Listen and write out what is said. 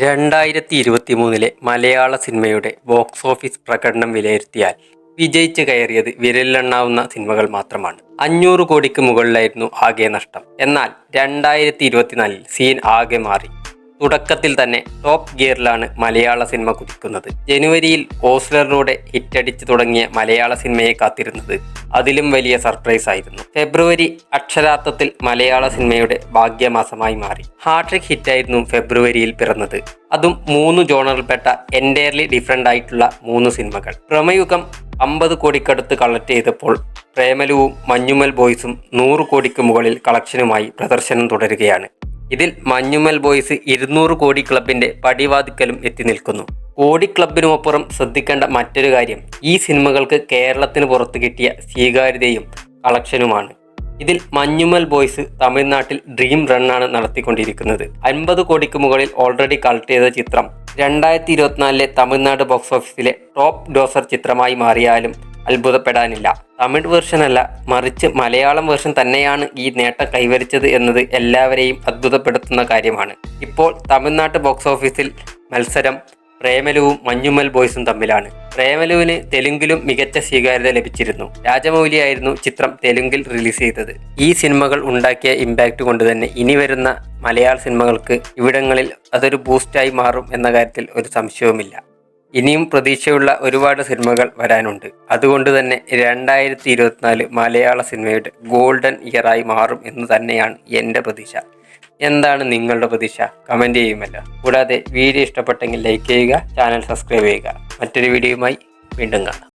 2023 മലയാള സിനിമയുടെ box office പ്രകടനം വിലയിരുത്തിയാൽ വിജയിച്ച് കയറിയത് വിരലിലെണ്ണാവുന്ന സിനിമകൾ മാത്രമാണ്. 500 കോടിക്ക് മുകളിലായിരുന്നു ആകെ നഷ്ടം. എന്നാൽ 2024 സീൻ ആകെ മാറി. തുടക്കത്തിൽ തന്നെ ടോപ്പ് ഗിയറിലാണ് മലയാള സിനിമ കുതിക്കുന്നത്. ജനുവരിയിൽ ഓസ്ലറിലൂടെ ഹിറ്റടിച്ചു തുടങ്ങിയ മലയാള സിനിമയെ കാത്തിരുന്നത് അതിലും വലിയ സർപ്രൈസ് ആയിരുന്നു. ഫെബ്രുവരി അക്ഷരാർത്ഥത്തിൽ മലയാള സിനിമയുടെ ഭാഗ്യമാസമായി മാറി. ഹാട്രിക് ഹിറ്റായിരുന്നു ഫെബ്രുവരിയിൽ പിറന്നത്. അതും 3 ജോണറിൽപ്പെട്ട എൻറ്റയർലി ഡിഫറൻ്റ് ആയിട്ടുള്ള 3 സിനിമകൾ. പ്രമയുഗം 50 കോടിക്കടുത്ത് കളക്ട് ചെയ്തപ്പോൾ പ്രേമലുവും മഞ്ഞുമൽ ബോയ്സും 100 കോടിക്ക് മുകളിൽ കളക്ഷനുമായി പ്രദർശനം തുടരുകയാണ്. ഇതിൽ മഞ്ഞുമൽ ബോയ്സ് 200 കോടി ക്ലബിന്റെ പടിവാതിക്കലും എത്തി നിൽക്കുന്നു. കോടി ക്ലബിനുമപ്പുറം ശ്രദ്ധിക്കേണ്ട മറ്റൊരു കാര്യം ഈ സിനിമകൾക്ക് കേരളത്തിന് പുറത്ത് കിട്ടിയ സ്വീകാര്യതയും കളക്ഷനുമാണ്. ഇതിൽ മഞ്ഞുമൽ ബോയ്സ് തമിഴ്നാട്ടിൽ ഡ്രീം റണ്ണാണ് നടത്തിക്കൊണ്ടിരിക്കുന്നത്. 50 കോടിക്ക് മുകളിൽ ഓൾറെഡി കളക്ട് ചെയ്ത ചിത്രം 2024 തമിഴ്നാട് ബോക്സ് ഓഫീസിലെ ടോപ്പ് ഗ്രോസർ ചിത്രമായി മാറിയാലും അത്ഭുതപ്പെടാനില്ല. തമിഴ് വേർഷനല്ല, മറിച്ച് മലയാളം വേർഷൻ തന്നെയാണ് ഈ നേട്ടം കൈവരിച്ചത് എന്നത് എല്ലാവരെയും അത്ഭുതപ്പെടുത്തുന്ന കാര്യമാണ്. ഇപ്പോൾ തമിഴ്നാട്ട് ബോക്സ് ഓഫീസിൽ മത്സരം പ്രേമലുവും മഞ്ഞുമൽ ബോയ്സും തമ്മിലാണ്. പ്രേമലുവിന് തെലുങ്കിലും മികച്ച സ്വീകാര്യത ലഭിച്ചിരുന്നു. രാജമൗലിയായിരുന്നു ചിത്രം തെലുങ്കിൽ റിലീസ് ചെയ്തത്. ഈ സിനിമകൾ ഉണ്ടാക്കിയ ഇമ്പാക്റ്റ് കൊണ്ട് തന്നെ ഇനി വരുന്ന മലയാള സിനിമകൾക്ക് ഇവിടങ്ങളിൽ അതൊരു ബൂസ്റ്റായി മാറും എന്ന കാര്യത്തിൽ ഒരു സംശയവുമില്ല. ഇനിയും പ്രതീക്ഷയുള്ള ഒരുപാട് സിനിമകൾ വരാനുണ്ട്. അതുകൊണ്ട് തന്നെ 2024 മലയാള സിനിമയുടെ ഗോൾഡൻ ഇയറായി മാറും എന്ന് തന്നെയാണ് എൻ്റെ പ്രതീക്ഷ. എന്താണ് നിങ്ങളുടെ പ്രതീക്ഷ? കമൻറ്റ് ചെയ്യുമല്ലോ. കൂടാതെ വീഡിയോ ഇഷ്ടപ്പെട്ടെങ്കിൽ ലൈക്ക് ചെയ്യുക, ചാനൽ സബ്സ്ക്രൈബ് ചെയ്യുക. മറ്റൊരു വീഡിയോയുമായി വീണ്ടും കാണാം.